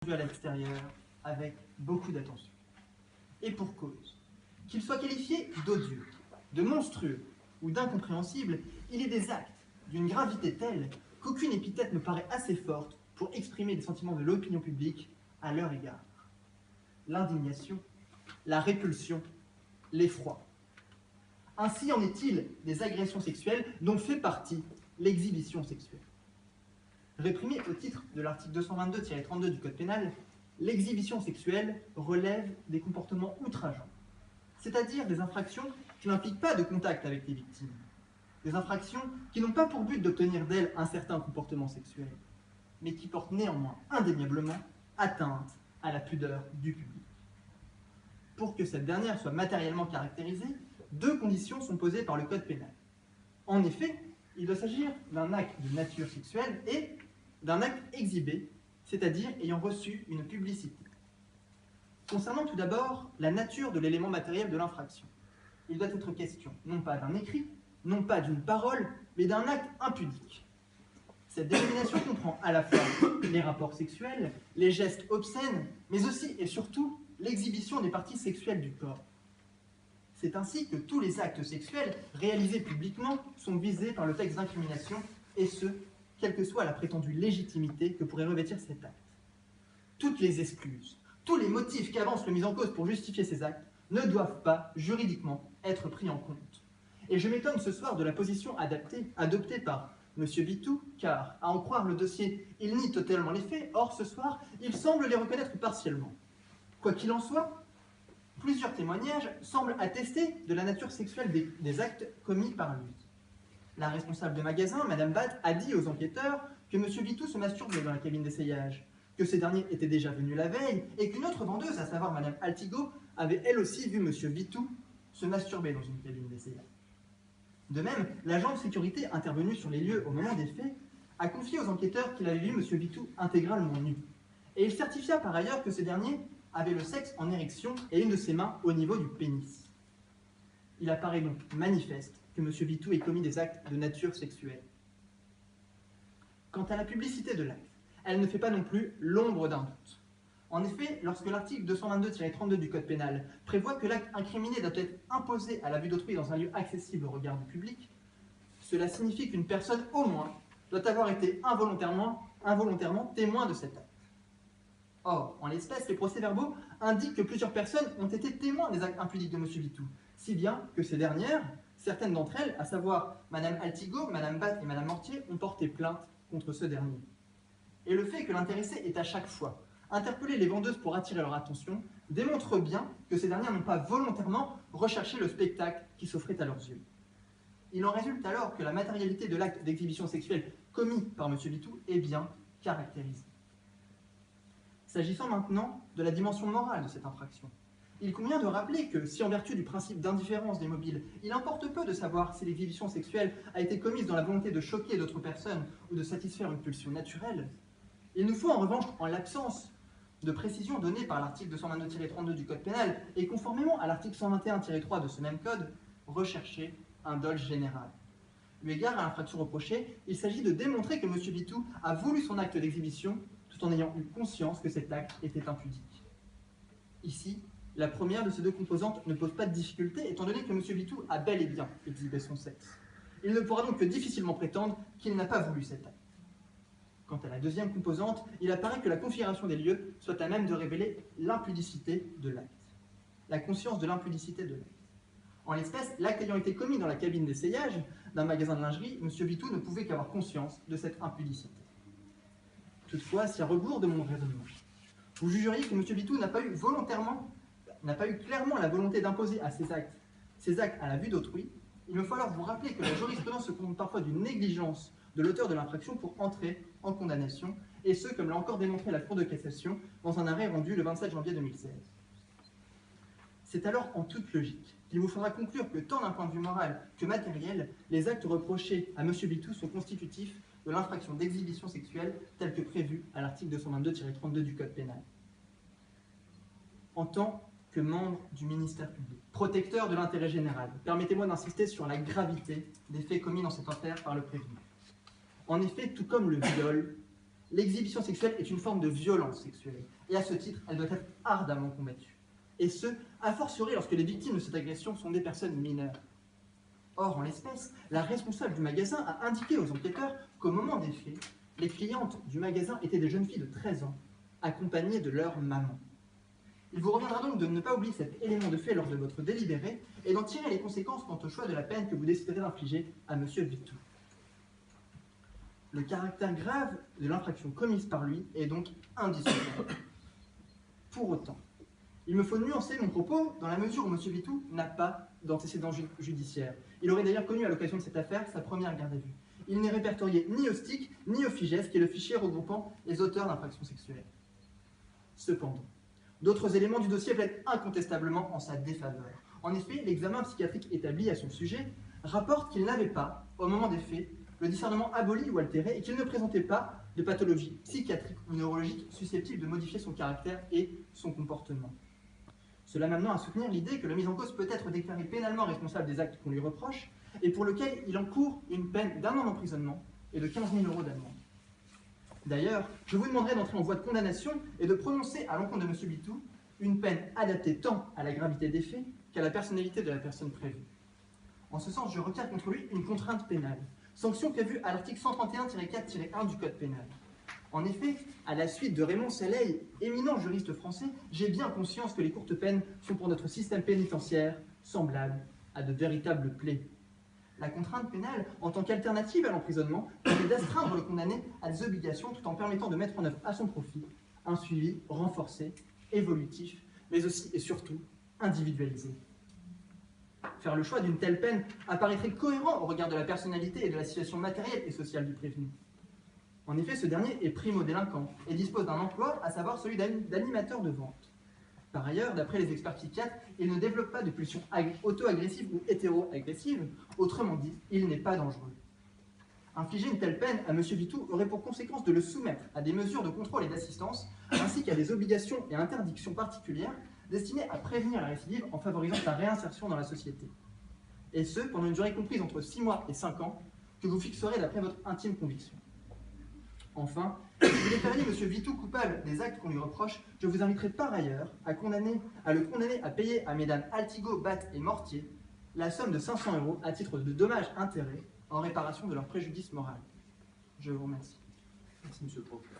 vu à l'extérieur avec beaucoup d'attention. Et pour cause. Qu'il soit qualifié d'odieux, de monstrueux ou d'incompréhensible, il est des actes d'une gravité telle qu'aucune épithète ne paraît assez forte pour exprimer les sentiments de l'opinion publique à leur égard. L'indignation, la répulsion, l'effroi. Ainsi en est-il des agressions sexuelles dont fait partie l'exhibition sexuelle. Réprimée au titre de l'article 222-32 du Code pénal, l'exhibition sexuelle relève des comportements outrageants, c'est-à-dire des infractions qui n'impliquent pas de contact avec les victimes, des infractions qui n'ont pas pour but d'obtenir d'elles un certain comportement sexuel, mais qui portent néanmoins indéniablement atteinte à la pudeur du public. Pour que cette dernière soit matériellement caractérisée, deux conditions sont posées par le Code pénal. En effet, il doit s'agir d'un acte de nature sexuelle et d'un acte exhibé, c'est-à-dire ayant reçu une publicité. Concernant tout d'abord la nature de l'élément matériel de l'infraction, il doit être question non pas d'un écrit, non pas d'une parole, mais d'un acte impudique. Cette dénomination comprend à la fois les rapports sexuels, les gestes obscènes, mais aussi et surtout l'exhibition des parties sexuelles du corps. C'est ainsi que tous les actes sexuels réalisés publiquement sont visés par le texte d'incrimination, et ce, quelle que soit la prétendue légitimité que pourrait revêtir cet acte. Toutes les excuses, tous les motifs qu'avance le mis en cause pour justifier ces actes ne doivent pas, juridiquement, être pris en compte. Et je m'étonne ce soir de la position adoptée par M. Bitou, car, à en croire le dossier, il nie totalement les faits, or ce soir, il semble les reconnaître partiellement. Quoi qu'il en soit, plusieurs témoignages semblent attester de la nature sexuelle des actes commis par lui. La responsable de magasin, Mme Batt, a dit aux enquêteurs que M. Bitou se masturbait dans la cabine d'essayage, que ces derniers étaient déjà venus la veille, et qu'une autre vendeuse, à savoir Mme Altigo, avait elle aussi vu M. Bitou se masturber dans une cabine d'essayage. De même, l'agent de sécurité intervenu sur les lieux au moment des faits a confié aux enquêteurs qu'il avait vu M. Bitou intégralement nu. Et il certifia par ailleurs que ce dernier avait le sexe en érection et une de ses mains au niveau du pénis. Il apparaît donc manifeste que M. Bitou ait commis des actes de nature sexuelle. Quant à la publicité de l'acte, elle ne fait pas non plus l'ombre d'un doute. En effet, lorsque l'article 222-32 du Code pénal prévoit que l'acte incriminé doit être imposé à la vue d'autrui dans un lieu accessible au regard du public, cela signifie qu'une personne, au moins, doit avoir été involontairement témoin de cet acte. Or, en l'espèce, les procès-verbaux indiquent que plusieurs personnes ont été témoins des actes impudiques de M. Bitou, si bien que ces dernières, certaines d'entre elles, à savoir Mme Altigo, Mme Batt et Mme Mortier, ont porté plainte contre ce dernier. Et le fait que l'intéressé ait à chaque fois interpellé les vendeuses pour attirer leur attention démontre bien que ces dernières n'ont pas volontairement recherché le spectacle qui s'offrait à leurs yeux. Il en résulte alors que la matérialité de l'acte d'exhibition sexuelle commis par M. Bitou est bien caractérisée. S'agissant maintenant de la dimension morale de cette infraction, il convient de rappeler que si en vertu du principe d'indifférence des mobiles, il importe peu de savoir si l'exhibition sexuelle a été commise dans la volonté de choquer d'autres personnes ou de satisfaire une pulsion naturelle, il nous faut en revanche, en l'absence de précision donnée par l'article 222-32 du Code pénal et conformément à l'article 121-3 de ce même code, rechercher un dol général. Eu égard à l'infraction reprochée, il s'agit de démontrer que M. Bitou a voulu son acte d'exhibition tout en ayant eu conscience que cet acte était impudique. Ici, la première de ces deux composantes ne pose pas de difficulté, étant donné que M. Bitou a bel et bien exhibé son sexe. Il ne pourra donc que difficilement prétendre qu'il n'a pas voulu cet acte. Quant à la deuxième composante, il apparaît que la configuration des lieux soit à même de révéler l'impudicité de l'acte. La conscience de l'impudicité de l'acte. En l'espèce, l'acte ayant été commis dans la cabine d'essayage d'un magasin de lingerie, M. Bitou ne pouvait qu'avoir conscience de cette impudicité. Toutefois, si à rebours de mon raisonnement, vous jugeriez que M. Bitou n'a pas eu clairement la volonté d'imposer à ces actes à la vue d'autrui, il me faut alors vous rappeler que la jurisprudence se contente parfois d'une négligence de l'auteur de l'infraction pour entrer en condamnation, et ce, comme l'a encore démontré la Cour de cassation dans un arrêt rendu le 27 janvier 2016. C'est alors en toute logique qu'il vous faudra conclure que tant d'un point de vue moral que matériel, les actes reprochés à M. Bitou sont constitutifs de l'infraction d'exhibition sexuelle telle que prévue à l'article 222-32 du Code pénal. En tant que membre du ministère public, protecteur de l'intérêt général, permettez-moi d'insister sur la gravité des faits commis dans cette affaire par le prévenu. En effet, tout comme le viol, L'exhibition sexuelle est une forme de violence sexuelle, et à ce titre, elle doit être ardemment combattue. Et ce, a fortiori lorsque les victimes de cette agression sont des personnes mineures. Or, en l'espèce, la responsable du magasin a indiqué aux enquêteurs qu'au moment des faits, les clientes du magasin étaient des jeunes filles de 13 ans, accompagnées de leur maman. Il vous reviendra donc de ne pas oublier cet élément de fait lors de votre délibéré et d'en tirer les conséquences quant au choix de la peine que vous déciderez d'infliger à M. Vitou. Le caractère grave de l'infraction commise par lui est donc indissociable. Pour autant, il me faut nuancer mon propos dans la mesure où M. Vitou n'a pas d'antécédent judiciaire. Il aurait d'ailleurs connu à l'occasion de cette affaire sa première garde à vue. Il n'est répertorié ni au STIC, ni au FIGES, qui est le fichier regroupant les auteurs d'infractions sexuelles. Cependant, d'autres éléments du dossier plaident incontestablement en sa défaveur. En effet, l'examen psychiatrique établi à son sujet rapporte qu'il n'avait pas, au moment des faits, le discernement aboli ou altéré et qu'il ne présentait pas de pathologie psychiatrique ou neurologique susceptible de modifier son caractère et son comportement. Cela m'amenant à soutenir l'idée que le mis en cause peut être déclaré pénalement responsable des actes qu'on lui reproche et pour lequel il encourt une peine d'1 an d'emprisonnement et de 15 000 € d'amende. D'ailleurs, je vous demanderai d'entrer en voie de condamnation et de prononcer à l'encontre de M. Vitou une peine adaptée tant à la gravité des faits qu'à la personnalité de la personne prévue. En ce sens, je requiers contre lui une contrainte pénale, sanction prévue à l'article 131-4-1 du Code pénal. En effet, à la suite de Raymond Saleil, éminent juriste français, j'ai bien conscience que les courtes peines sont pour notre système pénitentiaire semblables à de véritables plaies. La contrainte pénale, en tant qu'alternative à l'emprisonnement, permet d'astreindre le condamné à des obligations tout en permettant de mettre en œuvre à son profit un suivi renforcé, évolutif, mais aussi et surtout individualisé. Faire le choix d'une telle peine apparaîtrait cohérent au regard de la personnalité et de la situation matérielle et sociale du prévenu. En effet, ce dernier est primo-délinquant et dispose d'un emploi, à savoir celui d'animateur de vente. Par ailleurs, d'après les experts psychiatres, il ne développe pas de pulsions auto-agressives ou hétéro-agressives, autrement dit, il n'est pas dangereux. Infliger une telle peine à M. Vitou aurait pour conséquence de le soumettre à des mesures de contrôle et d'assistance, ainsi qu'à des obligations et interdictions particulières destinées à prévenir la récidive en favorisant sa réinsertion dans la société. Et ce, pendant une durée comprise entre 6 mois et 5 ans, que vous fixerez d'après votre intime conviction. Enfin, si vous déclarez M. Vitou coupable des actes qu'on lui reproche, je vous inviterai par ailleurs à le condamner à payer à mesdames Altigo, Batte et Mortier la somme de 500 € à titre de dommages-intérêts en réparation de leur préjudice moral. Je vous remercie. Merci, monsieur le procureur.